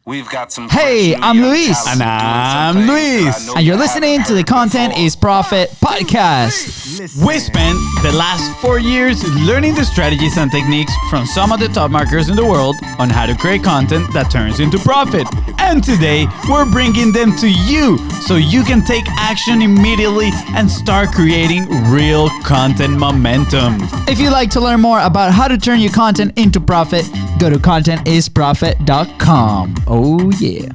We've got some. Hey, I'm Luis. And I'm Luis. And you're listening to the Content is Profit podcast. We spent the last 4 years learning the strategies and techniques from some of the top marketers in the world on how to create content that turns into profit. And today, we're bringing them to you so you can take action immediately and start creating real content momentum. If you'd like to learn more about how to turn your content into profit, go to contentisprofit.com. Oh, yeah.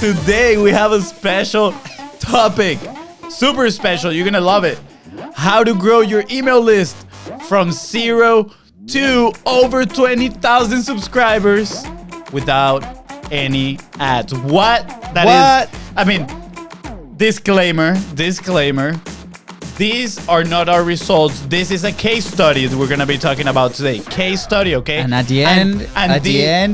Today, we have a special topic. Super special. You're going to love it. How to grow your email list from 0 to over 20,000 subscribers without any ads. What? I mean, disclaimer. These are not our results. This is a case study that we're going to be talking about today. Case study, okay? And at the end,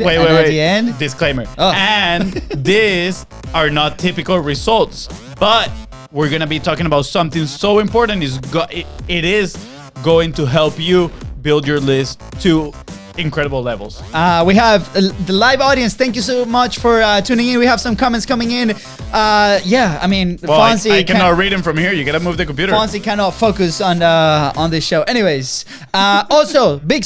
wait. Disclaimer. Oh. And these are not typical results. But we're going to be talking about something so important. It is going to help you build your list to incredible levels. We have the live audience. Thank you so much for tuning in. We have some comments coming in. Fonzie. I cannot read them from here. You gotta move the computer. Fonzie cannot focus on this show. Anyways, also big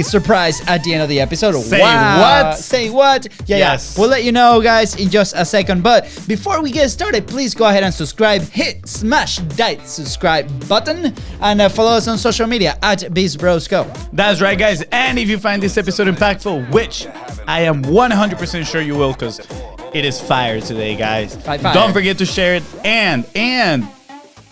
surprise at the end of the episode. Say what? Say what? Yes. We'll let you know, guys, in just a second. But before we get started, please go ahead and subscribe. Smash that subscribe button and follow us on social media at BIZBROS Go. That's right, guys. And if you find this episode impactful, which I am 100% sure you will, because it is fire today, guys. Fire. Don't forget to share it and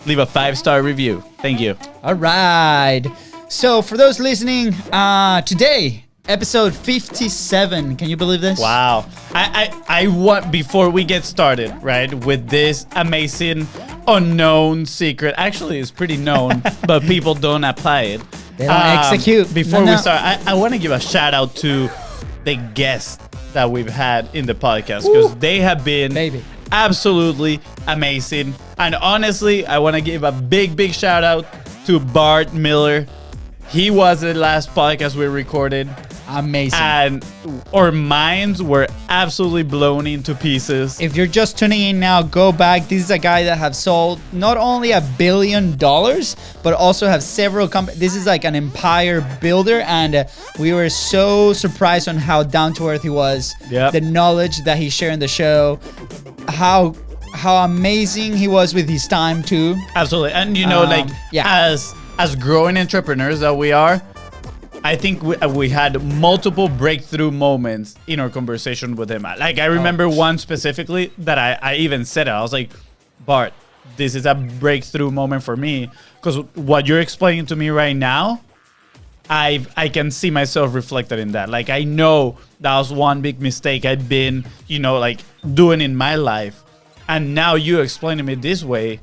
leave a 5-star review. Thank you. All right. So for those listening, today, episode 57. Can you believe this? Wow. I want, before we get started, right, with this amazing unknown secret. Actually, it's pretty known, but people don't apply it. They don't execute. Before we start, I want to give a shout out to the guests that we've had in the podcast, because they have been absolutely amazing. And honestly, I want to give a big shout out to Bart Miller. He was the last podcast we recorded. Amazing. And our minds were absolutely blown into pieces. If you're just tuning in now, go back. This is a guy that has sold not only $1 billion, but also have several companies. This is like an empire builder. And we were so surprised on how down to earth he was. Yep. The knowledge that he shared in the show. How amazing he was with his time too. Absolutely. And you know, as growing entrepreneurs that we are, I think we had multiple breakthrough moments in our conversation with him. Like, I remember one specifically that I even said it. I was like, Bart, this is a breakthrough moment for me, because what you're explaining to me right now, I can see myself reflected in that. Like, I know that was one big mistake I'd been, doing in my life. And now you explain to me this way,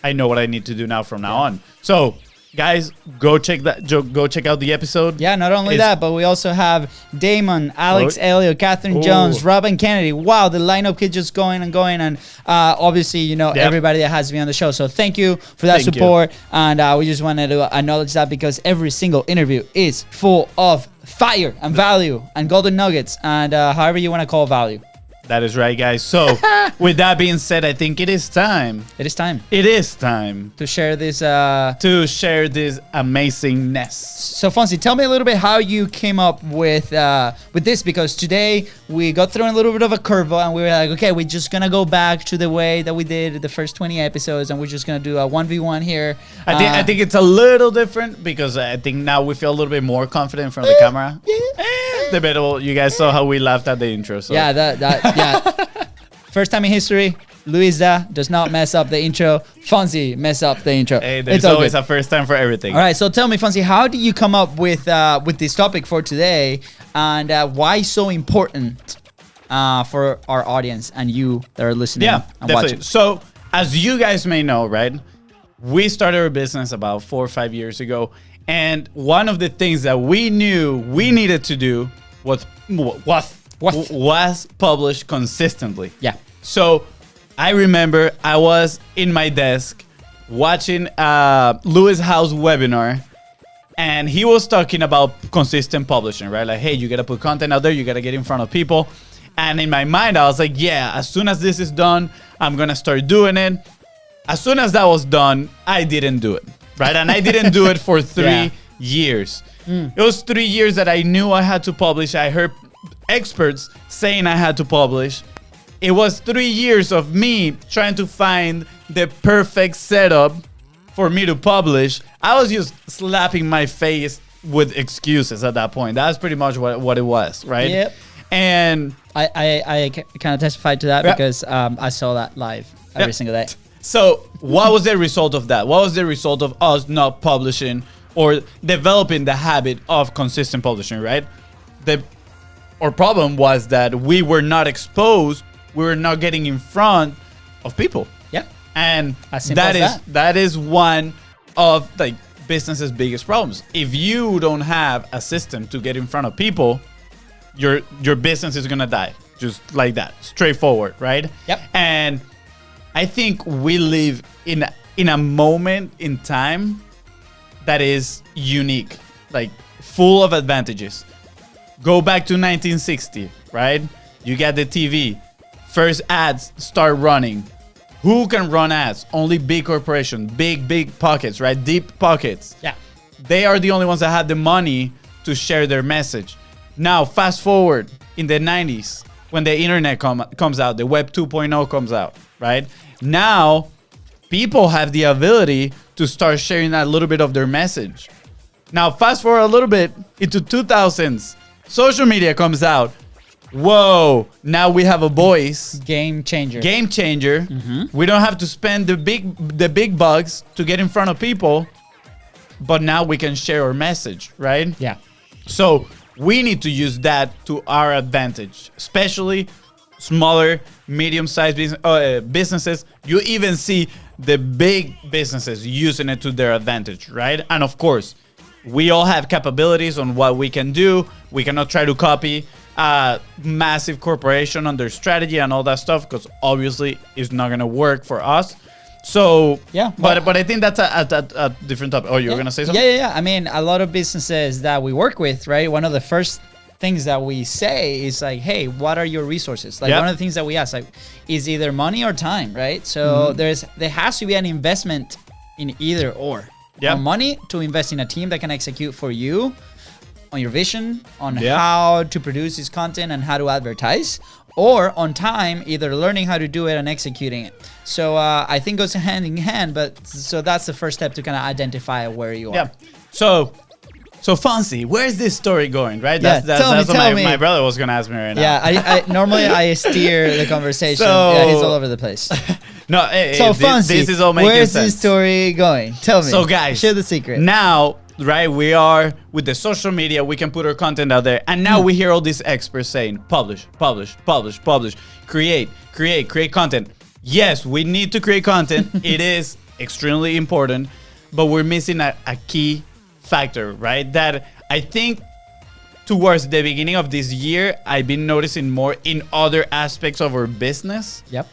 I know what I need to do now from now on. So, guys, go check out the episode. Yeah, not only that, but we also have Damon, Alex Elliott, Catherine Jones, Robin Kennedy. Wow, the lineup keeps just going and going. And obviously, everybody that has me on the show. So thank you for that support. And we just wanted to acknowledge that, because every single interview is full of fire and value and golden nuggets and however you want to call value. That is right, guys. So, with that being said, I think it is time. It is time to share this. This amazingness. So, Fonzie, tell me a little bit how you came up with this, because today we got through a little bit of a curveball, and we were like, okay, we're just gonna go back to the way that we did the first 20 episodes, and we're just gonna do a 1v1 here. I think it's a little different, because I think now we feel a little bit more confident in front of the camera. Debatable. You guys saw how we laughed at the intro. So. Yeah. First time in history, LUISDA does not mess up the intro. Fonzie mess up the intro. Hey, there's always a first time for everything. All right, so tell me, Fonzie, how did you come up with this topic for today, and why so important for our audience and you that are listening and definitely. watching? So, as you guys may know, right, we started our business about 4 or 5 years ago, and one of the things that we knew we needed to do was publish consistently. Yeah. So I remember I was in my desk watching Lewis House webinar, And he was talking about consistent publishing, right? Like, hey, you got to put content out there. You got to get in front of people. And in my mind, I was like, yeah, as soon as this is done, I'm going to start doing it. As soon as that was done, I didn't do it, right? And I didn't do it for 3 years. It was 3 years that I knew I had to publish. I heard experts saying I had to publish. It was 3 years of me trying to find the perfect setup for me to publish. I was just slapping my face with excuses at that point. That's pretty much what it was, right? Yep. And I kind of testified to that because I saw that live every single day. So what was the result of that? What was the result of us not publishing or developing the habit of consistent publishing, right? Our problem was that we were not exposed. We were not getting in front of people. Yeah. And that is one of like business's biggest problems. If you don't have a system to get in front of people, your business is gonna die. Just like that. Straightforward, right? Yep. And I think we live in a moment in time that is unique, like full of advantages. Go back to 1960, right? You get the TV. First ads start running. Who can run ads? Only big corporations, big pockets, right? Deep pockets. Yeah. They are the only ones that have the money to share their message. Now, fast forward in the 90s, when the internet comes out, the web 2.0 comes out, right? Now, people have the ability to start sharing a little bit of their message. Now, fast forward a little bit into 2000s, social media comes out. Whoa, now we have a voice. Game changer. We don't have to spend the big bucks to get in front of people, but now we can share our message, right? Yeah. So we need to use that to our advantage, especially smaller, medium-sized businesses. You even see the big businesses using it to their advantage, right? And of course, we all have capabilities on what we can do. We cannot try to copy a massive corporation on their strategy and all that stuff, because obviously it's not going to work for us. So yeah, but I think that's a different topic. Oh, you were gonna say something? Yeah. I mean, a lot of businesses that we work with, right? One of the first things that we say is like, hey, what are your resources? Like one of the things that we ask, like, is either money or time, right? So there has to be an investment in either or. Yeah. Money to invest in a team that can execute for you on your vision, on how to produce this content and how to advertise, or on time, either learning how to do it and executing it. So I think it goes hand in hand, but so that's the first step to kind of identify where you are. Yeah. So FONZI, where's this story going, right? Yeah, that's what my brother was going to ask me right now. Yeah, I normally I steer the conversation. He's all over the place. No, so FONZI, this is all making sense. Where's this story going? Tell me. So guys, share the secret. Now, right, we are with the social media, we can put our content out there, and now we hear all these experts saying publish, create content. Yes, we need to create content. It is extremely important, but we're missing a key factor, right? That I think towards the beginning of this year, I've been noticing more in other aspects of our business. Yep.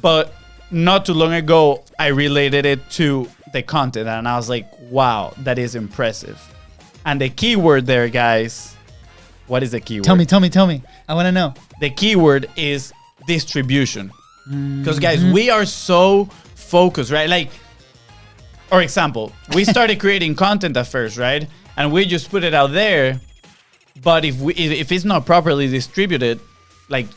But not too long ago, I related it to the content, and I was like, wow, that is impressive. And the keyword there, guys, what is the keyword? Tell me. I want to know. The keyword is distribution. Because guys, we are so focused, right? Like, for example, we started creating content at first, right? And we just put it out there. But if it's not properly distributed, like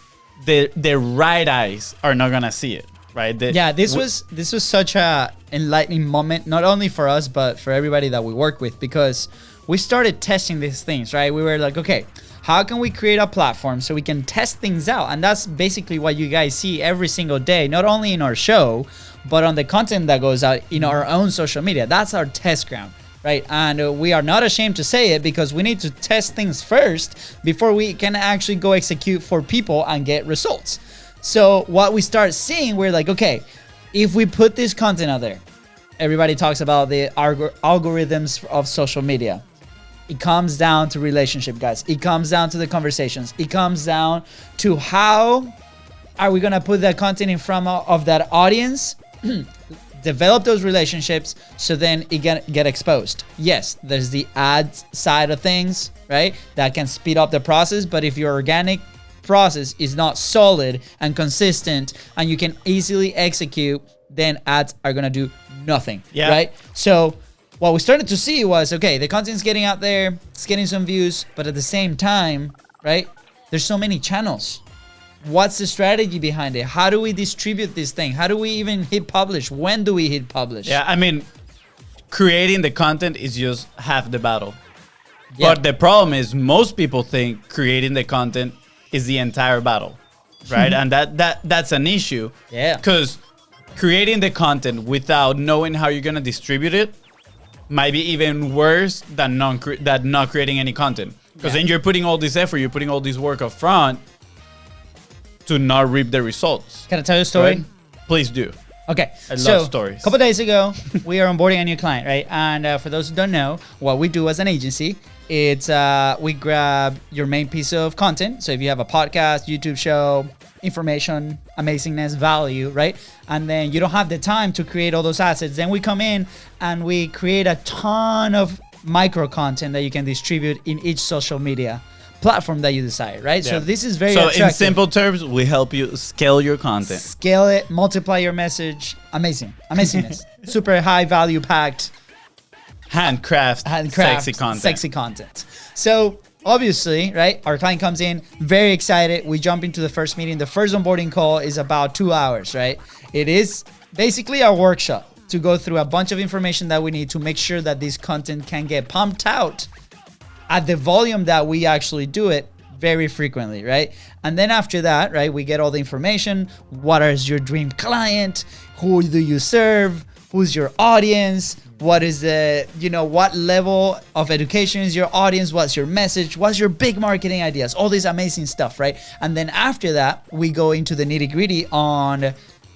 the right eyes are not gonna see it, right? This was such a enlightening moment, not only for us but for everybody that we work with, because we started testing these things, right? We were like, okay, how can we create a platform so we can test things out? And that's basically what you guys see every single day, not only in our show, but on the content that goes out in our own social media. That's our test ground, right? And we are not ashamed to say it, because we need to test things first before we can actually go execute for people and get results. So what we start seeing, we're like, okay, if we put this content out there, everybody talks about the algorithms of social media. It comes down to relationship, guys. It comes down to the conversations. It comes down to how are we going to put that content in front of that audience develop those relationships so then it get exposed. Yes, there's the ads side of things, right? That can speed up the process, but if your organic process is not solid and consistent and you can easily execute, then ads are gonna do nothing, right? So what we started to see was, okay, the content's getting out there, it's getting some views, but at the same time, right, there's so many channels. What's the strategy behind it? How do we distribute this thing? How do we even hit publish? When do we hit publish? Yeah, I mean, creating the content is just half the battle. Yeah. But the problem is most people think creating the content is the entire battle, right? And that's an issue. Yeah. Because creating the content without knowing how you're gonna distribute it might be even worse than not creating any content. Because then you're putting all this effort, you're putting all this work up front to not reap the results. Can I tell you a story? Right? Please do. Okay. I love stories. A couple days ago, we are onboarding a new client, right? And for those who don't know, what we do as an agency, it's we grab your main piece of content. So if you have a podcast, YouTube show, information, amazingness, value, right? And then you don't have the time to create all those assets. Then we come in and we create a ton of micro content that you can distribute in each social media platform that you decide, right? Yeah. So this is very attractive. In simple terms, we help you scale your content. Scale it, multiply your message. Amazingness. Super high value packed. Handcraft, sexy content. So obviously, right, our client comes in, very excited. We jump into the first meeting. The first onboarding call is about 2 hours, right? It is basically our workshop to go through a bunch of information that we need to make sure that this content can get pumped out at the volume that we actually do it very frequently, right? And then after that, right, we get all the information. What is your dream client? Who do you serve? Who's your audience? What is the, what level of education is your audience? What's your message? What's your big marketing ideas? All this amazing stuff, right? And then after that, we go into the nitty gritty on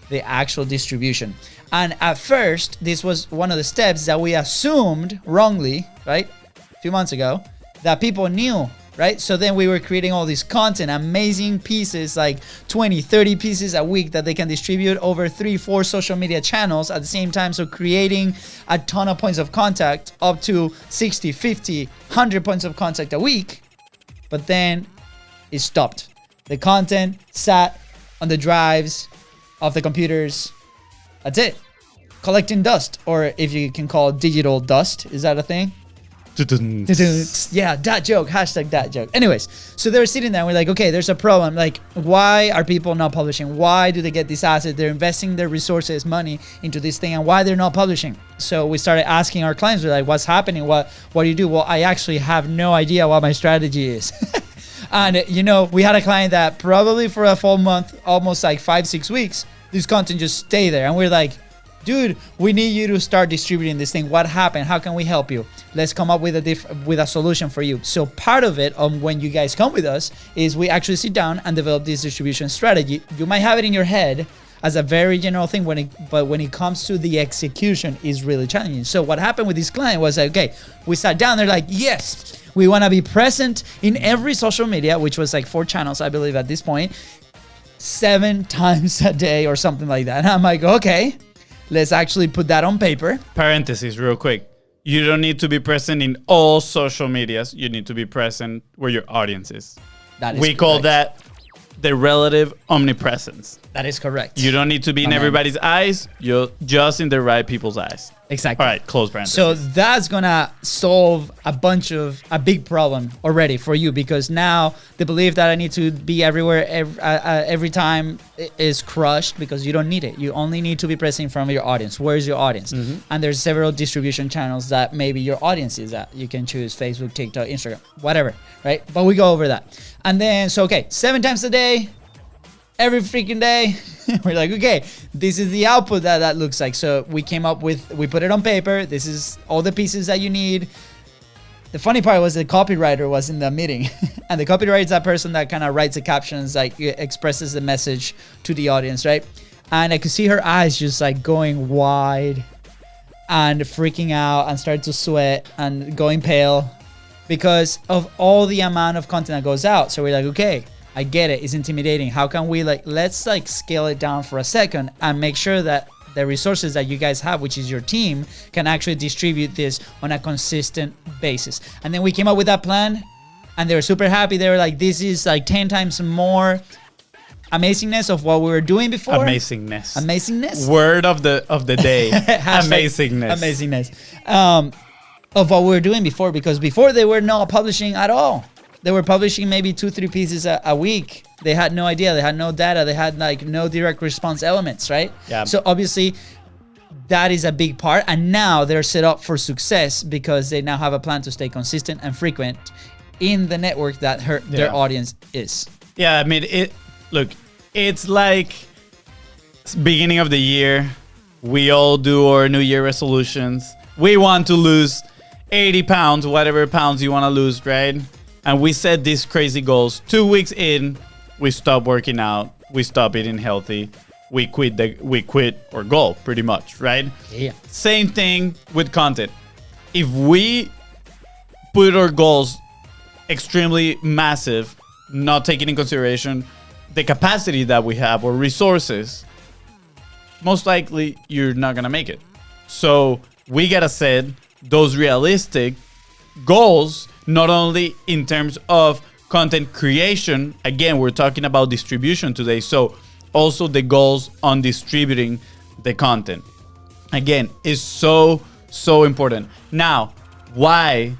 the actual distribution. And at first, this was one of the steps that we assumed wrongly, right? A few months ago, that people knew, right? So then we were creating all this content, amazing pieces, like 20, 30 pieces a week that they can distribute over 3-4 social media channels at the same time. So creating a ton of points of contact, up to 60, 50, 100 points of contact a week. But then it stopped. The content sat on the drives of the computers. That's it. Collecting dust, or if you can call it digital dust. Is that a thing? Yeah, that joke, hashtag that joke. Anyways, so they're sitting there and we're like, okay, there's a problem. Like, why are people not publishing? Why do they get this asset? They're investing their resources, money into this thing, and why they're not publishing? So we started asking our clients, we're like, what's happening? What do you do? Well, I actually have no idea what my strategy is. And we had a client that probably for a full month, almost like 5-6 weeks, this content just stay there. And we're like, dude, we need you to start distributing this thing. What happened? How can we help you? Let's come up with a solution for you. So part of it, when you guys come with us, is we actually sit down and develop this distribution strategy. You might have it in your head as a very general thing, but when it comes to the execution, is really challenging. So what happened with this client was like, okay, we sat down. They're like, yes, we want to be present in every social media, which was like 4 channels, I believe, at this point, 7 times a day or something like that. And I'm like, okay. Let's actually put that on paper. Parenthesis, real quick. You don't need to be present in all social medias. You need to be present where your audience is. That is we call that the relative omnipresence. That is correct. You don't need to be in everybody's eyes. You're just in the right people's eyes. Exactly. All right, close parenthesis. So that's going to solve a big problem already for you, because now the belief that I need to be everywhere every time is crushed, because you don't need it. You only need to be present in front of your audience. Where's your audience? Mm-hmm. And there's several distribution channels that maybe your audience is at. You can choose Facebook, TikTok, Instagram, whatever, right? But we go over that. And then, 7 times a day, every freaking day. We're like, okay, this is the output that looks like. So we put it on paper. This is all the pieces that you need. The funny part was the copywriter was in the meeting. And the copywriter is that person that kind of writes the captions, like expresses the message to the audience, right? And I could see her eyes just like going wide and freaking out and start to sweat and going pale because of all the amount of content that goes out. So we're like, okay, I get it. It's intimidating. How can we let's scale it down for a second and make sure that the resources that you guys have, which is your team, can actually distribute this on a consistent basis. And then we came up with that plan, and they were super happy. They were like, this is like 10 times more amazingness of what we were doing before. Amazingness. Word of the day. Amazingness. Of what we were doing before, because before they were not publishing at all. They were publishing maybe 2-3 pieces a week. They had no idea. They had no data. They had like no direct response elements, right? Yeah. So obviously that is a big part. And now they're set up for success because they now have a plan to stay consistent and frequent in the network that their audience is. Yeah, I mean, it's like beginning of the year. We all do our New Year resolutions. We want to lose 80 pounds, whatever pounds you want to lose, right? And we set these crazy goals. 2 weeks in, we stop working out. We stop eating healthy. We quit our goal, pretty much, right? Yeah. Same thing with content. If we put our goals extremely massive, not taking in consideration the capacity that we have or resources, most likely you're not gonna make it. So we gotta set those realistic goals, not only in terms of content creation. Again, we're talking about distribution today. So also the goals on distributing the content. Again, is so important. Now, why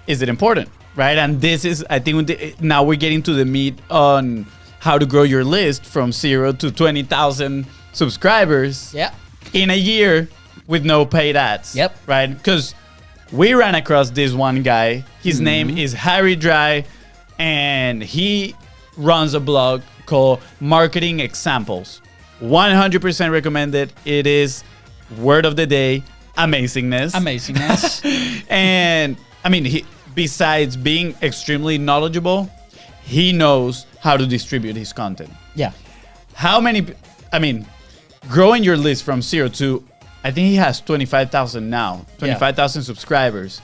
is it important, right? And this is, I think, now we're getting to the meat on how to grow your list from 0 to 20,000 subscribers in a year with no paid ads. Yep. Right? Because we ran across this one guy. His name is Harry Dry, and he runs a blog called Marketing Examples. 100% recommended. It is word of the day, amazingness. And I mean, besides being extremely knowledgeable, he knows how to distribute his content. Yeah. Growing your list from 0 to, I think he has 25,000 now, 25,000 subscribers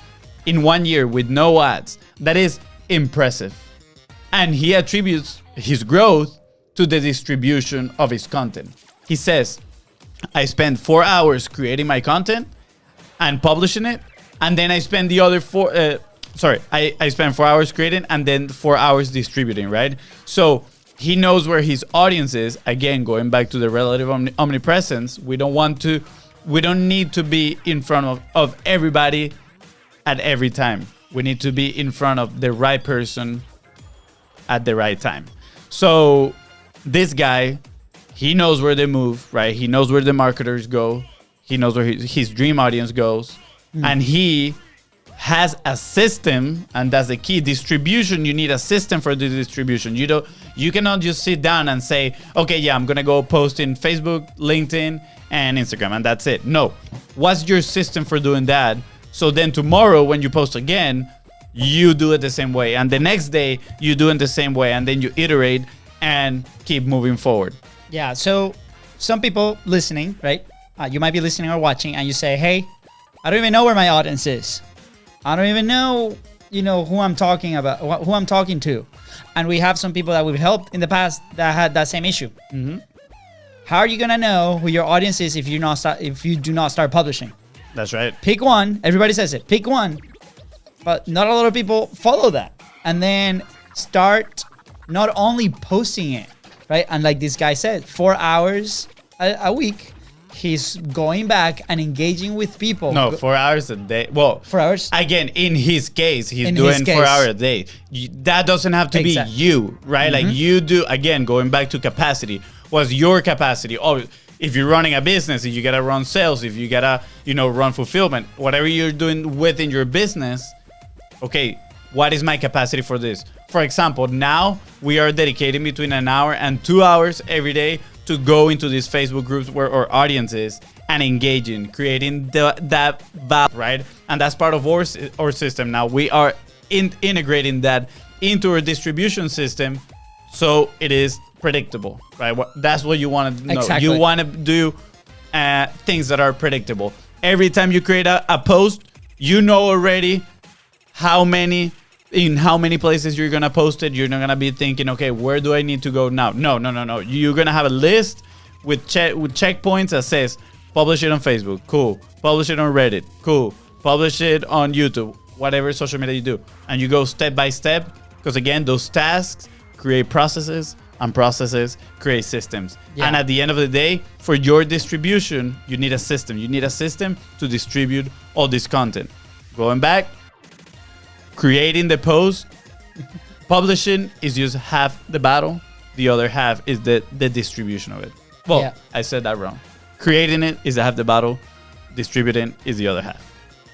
in 1 year with no ads. That is impressive. And he attributes his growth to the distribution of his content. He says, I spend 4 hours creating my content and publishing it, and then I spend the other I spend 4 hours creating and then 4 hours distributing, right? So he knows where his audience is. Again, going back to the relative omnipresence, we don't need to be in front of everybody at every time. We need to be in front of the right person at the right time. So this guy, he knows where they move, right? He knows where the marketers go. He knows where his dream audience goes. And he has a system, and that's the key. Distribution, you need a system for the distribution. You cannot just sit down and say, okay, yeah, I'm gonna go post in Facebook, LinkedIn, and Instagram, and that's it. No. What's your system for doing that? So then tomorrow when you post again, you do it the same way. And the next day, you do it the same way. And then you iterate and keep moving forward. Yeah, so some people listening, right? You might be listening or watching, and you say, hey, I don't even know where my audience is. I don't even know, who I'm talking about, who I'm talking to. And we have some people that we've helped in the past that had that same issue. Mm-hmm. How are you gonna know who your audience is if you do not start publishing? That's right. Pick one. Everybody says it. Pick one. But not a lot of people follow that. And then start not only posting it, right? And like this guy said, 4 hours a week. He's going back and engaging with people. No, 4 hours a day. Well, 4 hours. Again, in his case, he's doing 4 hours a day. That doesn't have to be you, right? Mm-hmm. Like you do, again, going back to capacity. What's your capacity? Oh, if you're running a business, if you gotta run sales, if you gotta, run fulfillment, whatever you're doing within your business, okay, what is my capacity for this? For example, now we are dedicating between an hour and 2 hours every day to go into these Facebook groups where our audience is and engaging, creating that value, right? And that's part of our system. Now we are integrating that into our distribution system, so it is predictable, right? That's what you want to know. Exactly. You want to do things that are predictable. Every time you create a post, you know already in how many places you're gonna post it. You're not gonna be thinking, okay, where do I need to go now? No. You're gonna have a list with checkpoints that says, Publish it on Facebook. Cool. Publish it on Reddit. Cool. Publish it on YouTube. Whatever social media you do. And you go step by step. Because again, those tasks create processes, and processes create systems. Yeah. And at the end of the day, for your distribution, you need a system. You need a system to distribute all this content. Going back, creating the post, publishing is just half the battle. The other half is the distribution of it. Well, yeah. I said that wrong. Creating it is half the battle. Distributing is the other half.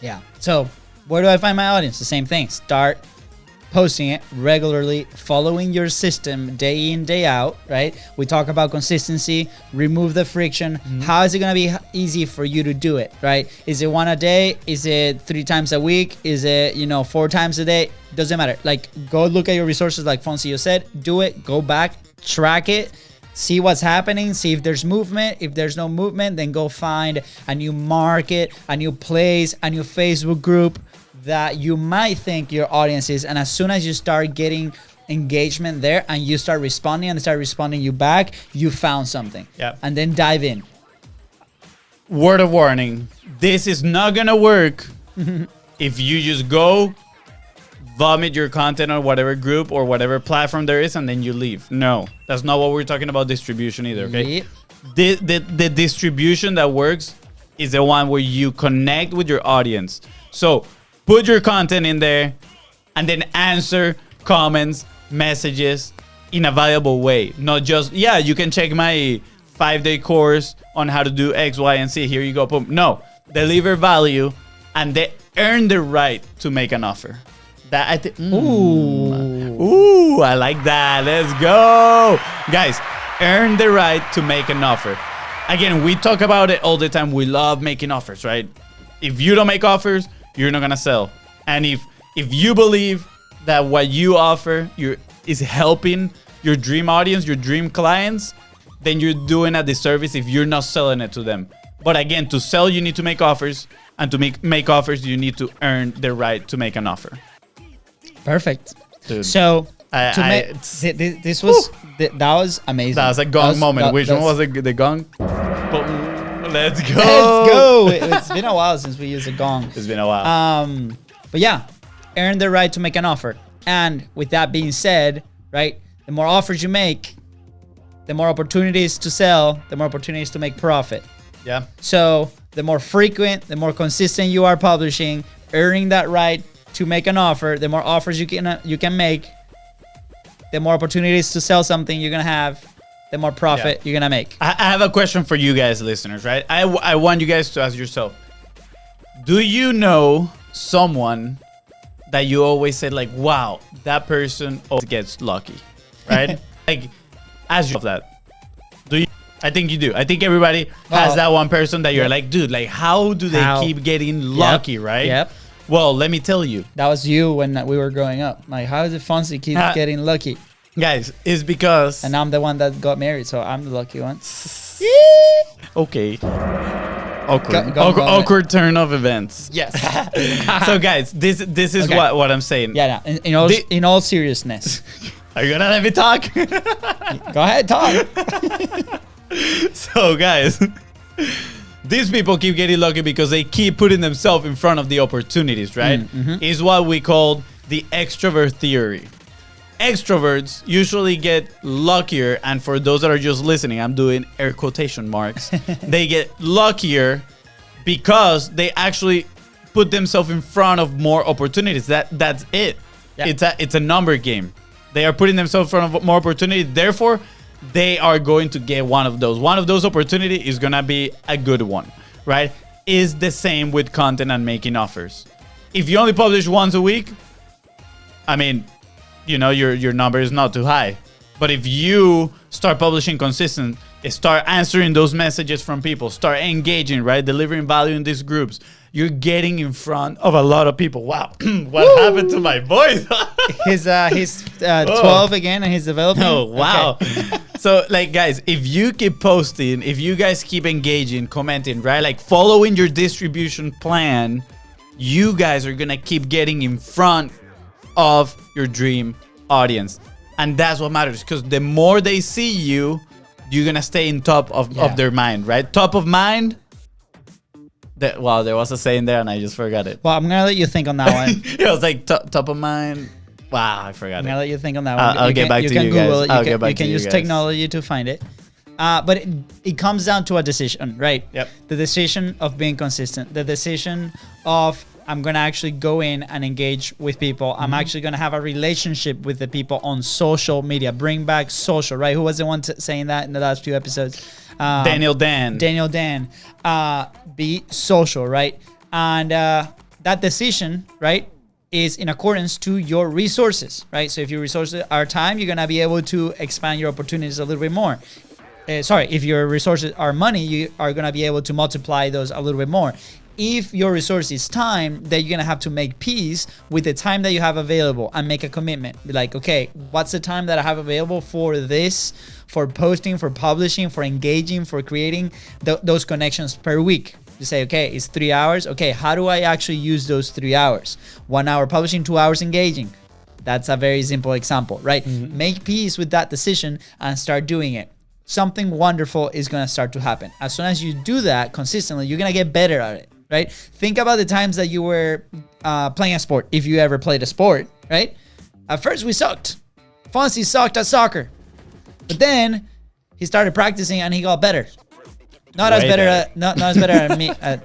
Yeah. So where do I find my audience? The same thing. Start posting it regularly, following your system day in, day out, right? We talk about consistency, remove the friction. Mm-hmm. How is it going to be easy for you to do it, right? Is it one a day? Is it 3 times a week? Is it, 4 times a day? Doesn't matter. Like, go look at your resources like FONZI said, do it, go back, track it, see what's happening, see if there's movement. If there's no movement, then go find a new market, a new place, a new Facebook group that you might think your audience is. And as soon as you start getting engagement there and you start responding and they start responding you back, you found something. Yep. And then dive in. Word of warning. This is not going to work if you just go vomit your content on whatever group or whatever platform there is and then you leave. No, that's not what we're talking about distribution either, okay? Yep. The distribution that works is the one where you connect with your audience. So put your content in there and then answer comments, messages in a valuable way. Not just, yeah, you can check my 5-day course on how to do X, Y, and Z. Here you go, boom. No, deliver value and they earn the right to make an offer. That I think. Ooh, I like that. Let's go. Guys, earn the right to make an offer. Again, we talk about it all the time. We love making offers, right? If you don't make offers, you're not gonna sell. And if you believe that what you offer is helping your dream audience, your dream clients, then you're doing a disservice if you're not selling it to them. But again, to sell, you need to make offers, and to make offers, you need to earn the right to make an offer. Perfect. Dude, so this was amazing. That was a gong moment. Which one was the gong? Let's go. Let's go. It's been a while since we used a gong. It's been a while. But yeah, earn the right to make an offer. And with that being said, right, the more offers you make, the more opportunities to sell, the more opportunities to make profit. Yeah. So the more frequent, the more consistent you are publishing, earning that right to make an offer, the more offers you can make, the more opportunities to sell something you're gonna have, the more profit you're gonna make. I have a question for you guys, listeners, right? I want you guys to ask yourself, do you know someone that you always said like, wow, that person always gets lucky, right? Like, ask yourself that. Do you? I think you do. I think everybody has that one person that you're like, dude, like, how do they keep getting lucky, right? Yep. Well, let me tell you. That was you when we were growing up. Like, how does FONZI keep getting lucky? Guys, it's because... And I'm the one that got married, so I'm the lucky one. Okay. Awkward turn of events. Yes. So, guys, this is what I'm saying. Yeah, in all seriousness. Are you going to let me talk? Go ahead, talk. So, guys... These people keep getting lucky because they keep putting themselves in front of the opportunities, right? Mm-hmm. It's what we call the extrovert theory. Extroverts usually get luckier, and for those that are just listening, I'm doing air quotation marks. They get luckier because they actually put themselves in front of more opportunities. That's it. Yeah. It's a number game. They are putting themselves in front of more opportunities. Therefore, they are going to get one of those. One of those opportunities is going to be a good one, right? Is the same with content and making offers. If you only publish once a week, I mean, your number is not too high. But if you start publishing consistent, start answering those messages from people, start engaging, right? Delivering value in these groups, you're getting in front of a lot of people. Wow. What happened to my voice? He's 12 again and he's developing. Oh, wow. Okay. So, like, guys, if you keep posting, if you guys keep engaging, commenting, right? Like, following your distribution plan, you guys are going to keep getting in front of your dream audience. And that's what matters, because the more they see you, you're going to stay in top of their mind, right? Top of mind Wow, there was a saying there and I just forgot it. Well, I'm going to let you think on that one. It was like top of mind. Wow, I forgot I'm it. going to let you think on that one. I'll get back to you Google guys. it. You can use technology to find it. But it comes down to a decision, right? Yep. The decision of being consistent. The decision of I'm going to actually go in and engage with people. I'm actually going to have a relationship with the people on social media. Bring back social, right? Who was the one saying that in the last few episodes? Daniel Dan. Be social, right? And that decision, right, is in accordance to your resources, right? So if your resources are time, you're going to be able to expand your opportunities a little bit more. If your resources are money, you are going to be able to multiply those a little bit more. If your resource is time, then you're going to have to make peace with the time that you have available and make a commitment. Be like, okay, what's the time that I have available for this, for posting, for publishing, for engaging, for creating those connections per week? You say, okay, it's 3 hours. Okay, how do I actually use those 3 hours? 1 hour publishing, 2 hours engaging. That's a very simple example, right? Make peace with that decision and start doing it. Something wonderful is going to start to happen. As soon as you do that consistently, you're going to get better at it, right? Think about the times that you were playing a sport, if you ever played a sport, right? At first, we sucked. FONZI sucked at soccer. But then he started practicing and he got better. Not as better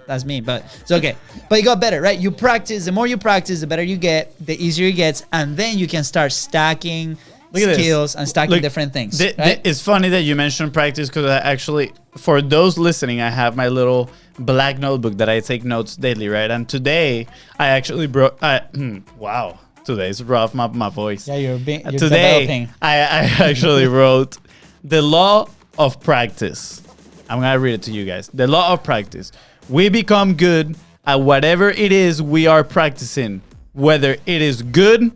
as me, but it's okay. But you got better, right? You practice. The more you practice, the better you get, the easier it gets. And then you can start stacking skills and stacking different things. Right? It's funny that you mentioned practice because I actually, for those listening, I have my little black notebook that I take notes daily, right? And today I actually brought. Wow, today's rough. My voice. Yeah, you're today developing. I actually wrote the law of practice. I'm gonna read it to you guys. The law of practice. We become good at whatever it is we are practicing, whether it is good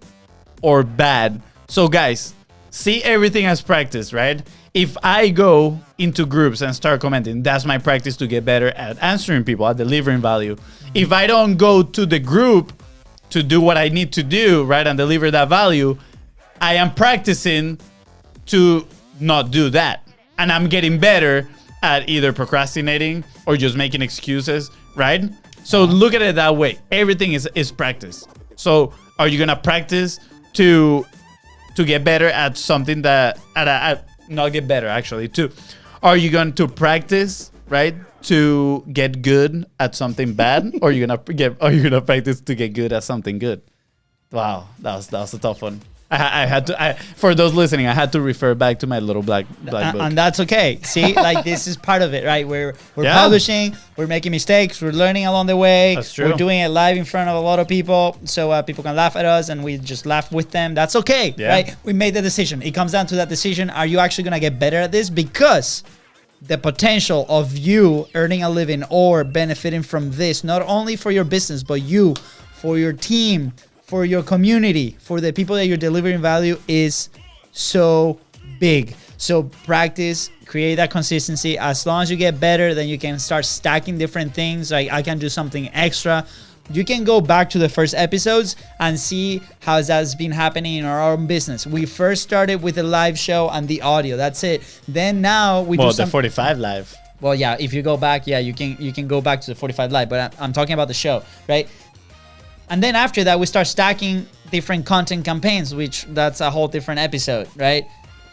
or bad. So guys, see everything as practice, right? If I go into groups and start commenting, that's my practice to get better at answering people, at delivering value. If I don't go to the group to do what I need to do, right, and deliver that value, I am practicing to not do that. And I'm getting better at either procrastinating or just making excuses, right? So look at it that way. Everything is practice. So are you gonna practice to get better at something that not get better actually too? Are you going to practice, right, to get good at something bad, or are you gonna practice to get good at something good? Wow, that was a tough one. I had to, for those listening, I had to refer back to my little black book. And that's okay. See, like this is part of it, right? We're publishing, we're making mistakes, we're learning along the way. That's true. We're doing it live in front of a lot of people, so people can laugh at us, and we just laugh with them. That's okay, right? We made the decision. It comes down to that decision. Are you actually gonna get better at this? Because the potential of you earning a living or benefiting from this, not only for your business, but you, for your team, for your community, for the people that you're delivering value, is so big. So practice, create that consistency. As long as you get better, then you can start stacking different things. Like I can do something extra. You can go back to the first episodes and see how that's been happening in our own business. We first started with the live show and the audio. That's it. Then now we do the 45 live. Well, yeah, if you go back, yeah, you can go back to the 45 live, but I'm talking about the show, right? And then after that, we start stacking different content campaigns, which that's a whole different episode, right?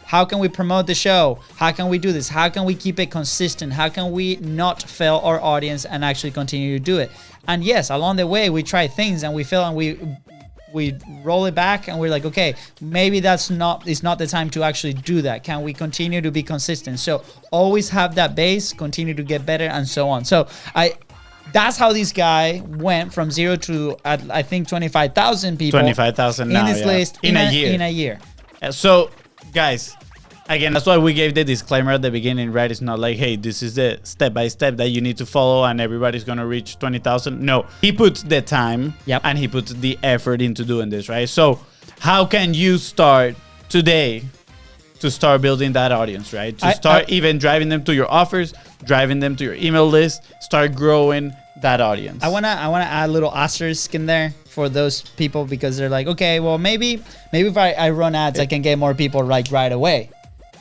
How can we promote the show? How can we do this? How can we keep it consistent? How can we not fail our audience and actually continue to do it? And yes, along the way, we try things and we fail and we roll it back and we're like, okay, maybe it's not the time to actually do that. Can we continue to be consistent? So always have that base, continue to get better, and so on. So that's how this guy went from 0 to I think 25,000 people. 25,000 now, in his list in a year. In a year. So, guys, again, that's why we gave the disclaimer at the beginning, right? It's not like, hey, this is the step-by-step that you need to follow and everybody's going to reach 20,000. No, he puts the time and he puts the effort into doing this, right? So how can you start today to start building that audience, right? To start even driving them to your offers, driving them to your email list, start growing that audience. I wanna add a little asterisk in there for those people because they're like, okay, well maybe if I run ads, I can get more people right away.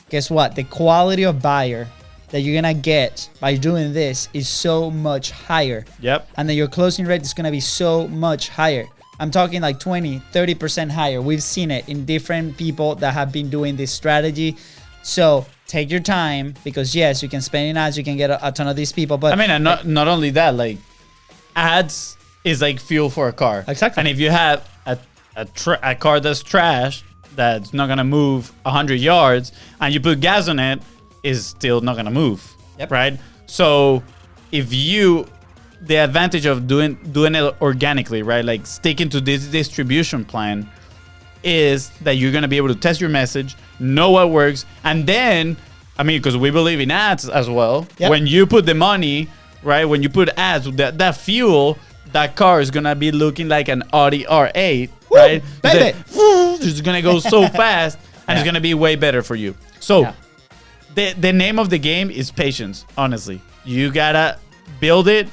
Guess what? The quality of buyer that you're gonna get by doing this is so much higher. Yep. And then your closing rate is gonna be so much higher. I'm talking like 20, 30% higher. We've seen it in different people that have been doing this strategy. So take your time, because yes, you can spend in ads, you can get a ton of these people. But I mean, and not only that, like ads is like fuel for a car. Exactly. And if you have a car that's trash, that's not gonna move 100 yards, and you put gas on it, is still not gonna move. Yep. Right. So if you the advantage of doing it organically, right? Like sticking to this distribution plan is that you're going to be able to test your message, know what works. And then, I mean, because we believe in ads as well. Yep. When you put the money, right? When you put ads, that fuel, that car is going to be looking like an Audi R8, Woo, right? baby. It's going to go so fast and it's going to be way better for you. So the name of the game is patience, honestly. You got to build it,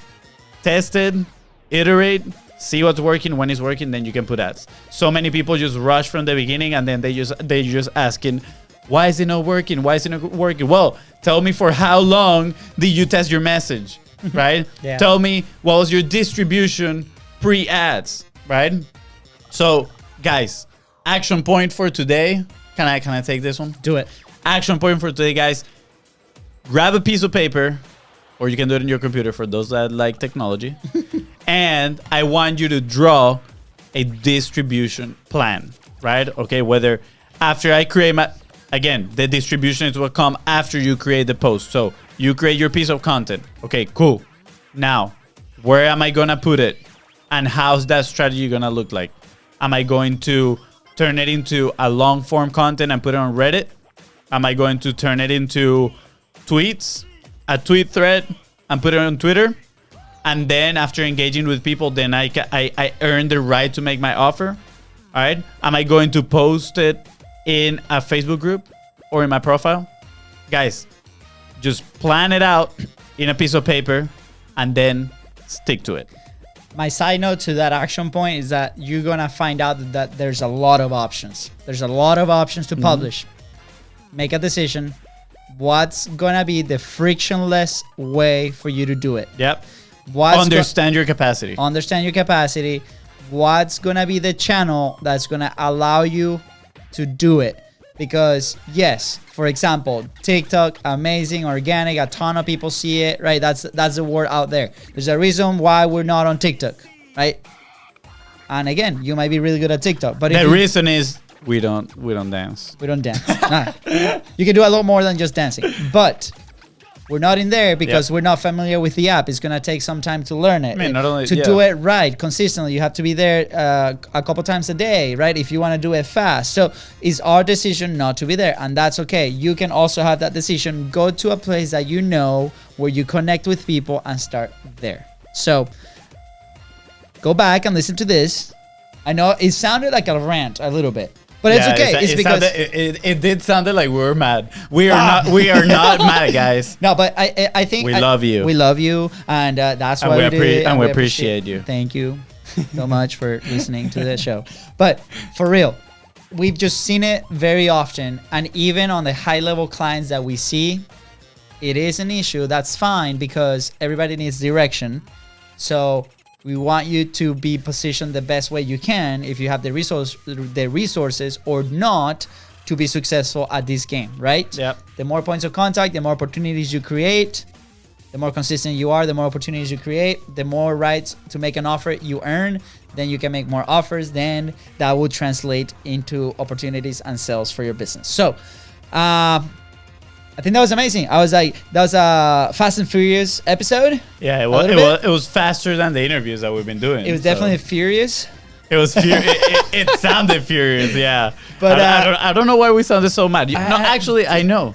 test it, iterate, see what's working. When it's working, then you can put ads. So many people just rush from the beginning, and then they just asking, why is it not working? Why is it not working? Well, tell me, for how long did you test your message, right? Yeah. Tell me, what was your distribution pre-ads, right? So, guys, action point for today. Can I take this one? do it. Action point for today, guys. Grab a piece of paper, or you can do it in your computer for those that like technology. And I want you to draw a distribution plan, right? Okay, whether after I create again, the distribution is what come after you create the post. So you create your piece of content. Okay, cool. Now, where am I gonna put it? And how's that strategy gonna look like? Am I going to turn it into a long form content and put it on Reddit? Am I going to turn it into tweets, a tweet thread, and put it on Twitter? And then after engaging with people, then I earn the right to make my offer. All right. Am I going to post it in a Facebook group or in my profile? Guys, just plan it out in a piece of paper and then stick to it. My side note to that action point is that you're going to find out that there's a lot of options. There's a lot of options to publish. Make a decision. What's going to be the frictionless way for you to do it? Yep. Understand your capacity. Understand your capacity. What's going to be the channel that's going to allow you to do it? Because yes, for example, TikTok, amazing, organic, a ton of people see it, right? That's the word out there. There's a reason why we're not on TikTok, right? And again, you might be really good at TikTok, but the reason is we don't dance. We don't dance. Nah. You can do a lot more than just dancing, but we're not in there because we're not familiar with the app. It's going to take some time to learn it. I mean, not only, to do it right, consistently. You have to be there a couple times a day, right? If you want to do it fast. So it's our decision not to be there, and that's okay. You can also have that decision. Go to a place that you know where you connect with people and start there. So go back and listen to this. I know it sounded like a rant a little bit. But it's okay. It's because it did sound like we were mad. We are not mad, guys. No, but I think we love you. We love you, and that's why we did it. And we appreciate you. Thank you so much for listening to the show. But for real, we've just seen it very often, and even on the high level clients that we see, it is an issue. That's fine because everybody needs direction. So we want you to be positioned the best way you can if you have the resources or not to be successful at this game, right? Yep. The more points of contact, the more opportunities you create, the more consistent you are, the more opportunities you create, the more rights to make an offer you earn, then you can make more offers, then that will translate into opportunities and sales for your business. So, I think that was amazing. I was like, that was a Fast and Furious episode. Yeah, it was faster than the interviews that we've been doing. It was definitely furious. It was it sounded furious, yeah. But I don't know why we sounded so mad. No, actually, I know.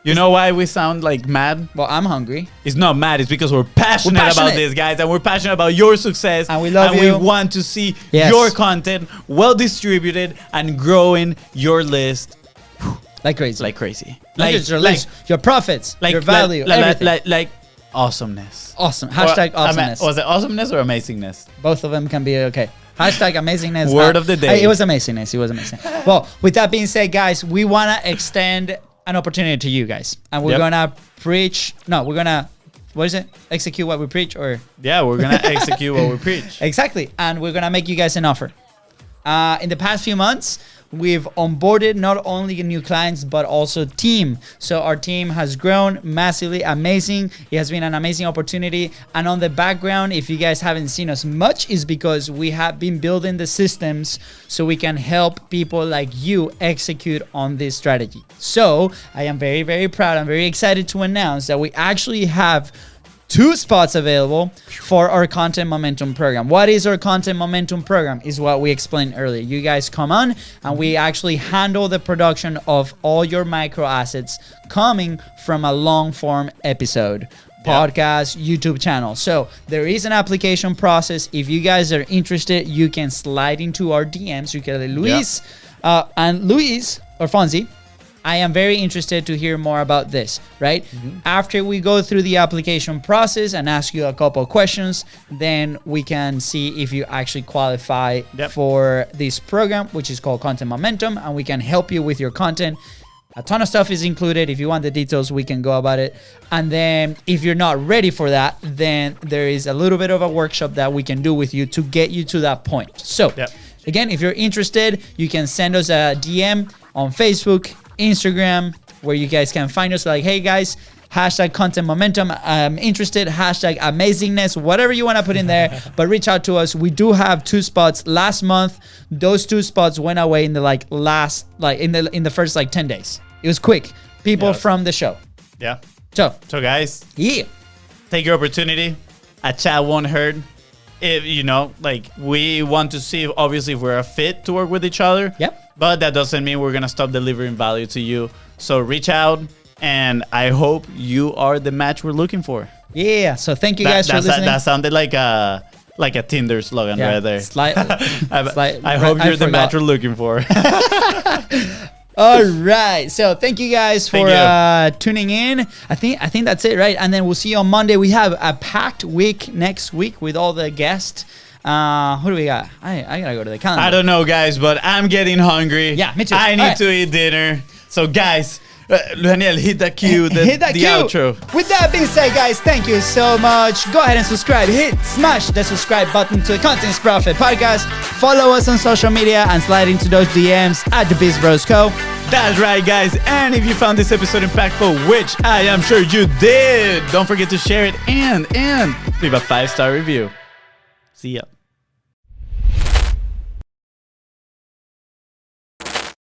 You know why we sound like mad? Well, I'm hungry. It's not mad. It's because we're passionate about this, guys, and we're passionate about your success. And we love you. And we want to see your content well distributed and growing your list. Like crazy. Like crazy. Like your list, your profits, your value, everything. Like awesomeness. Awesome. Hashtag awesomeness. Was it awesomeness or amazingness? Both of them can be okay. Hashtag amazingness. Word of the day. It was amazingness. It was amazing. Well, with that being said, guys, we want to extend an opportunity to you guys, and we're gonna preach. No, we're gonna. What is it? Execute what we preach, or yeah, we're gonna execute what we preach. Exactly, and we're gonna make you guys an offer. In the past few months, we've onboarded not only new clients but also team. So our team has grown massively, amazing. It has been an amazing opportunity. And on the background, if you guys haven't seen us much, is because we have been building the systems so we can help people like you execute on this strategy. So I am very, very proud. I'm very excited to announce that we actually have 2 spots available for our content momentum program. What is our content momentum program? Is what we explained earlier. You guys come on and we actually handle the production of all your micro assets coming from a long form episode, podcast, YouTube channel. So there is an application process. If you guys are interested, you can slide into our DMs. You can Luis and Luis or Fonzi. I am very interested to hear more about this, right? After we go through the application process and ask you a couple of questions, then we can see if you actually qualify for this program, which is called Content Momentum, and we can help you with your content. A ton of stuff is included. If you want the details, we can go about it. And then if you're not ready for that, then there is a little bit of a workshop that we can do with you to get you to that point. So again, if you're interested, you can send us a DM on Facebook, Instagram, where you guys can find us, like, hey guys, hashtag content momentum, I'm interested, hashtag amazingness, whatever you want to put in there, but reach out to us. We do have 2 spots. Last month, those 2 spots went away in the in the first 10 days. It was quick. People from the show. So guys, take your opportunity. A chat won't hurt. If we want to see obviously if we're a fit to work with each other. But that doesn't mean we're gonna stop delivering value to you. So reach out, and I hope you are the match we're looking for. So thank you guys for listening. That sounded like a Tinder slogan right there. I hope you're the match we're looking for. All right. So thank you guys for tuning in. I think that's it, right? And then we'll see you on Monday. We have a packed week next week with all the guests. Who do we got? I gotta go to the calendar. I don't know, guys, but I'm getting hungry. Yeah, me too. I need to eat dinner. So, guys, Daniel, hit that cue, the outro. With that being said, guys, thank you so much. Go ahead and subscribe. Smash the subscribe button to the Content Profit Podcast. Follow us on social media and slide into those DMs at the BIZBROS Co. That's right, guys. And if you found this episode impactful, which I am sure you did, don't forget to share it and leave a 5-star review. See ya.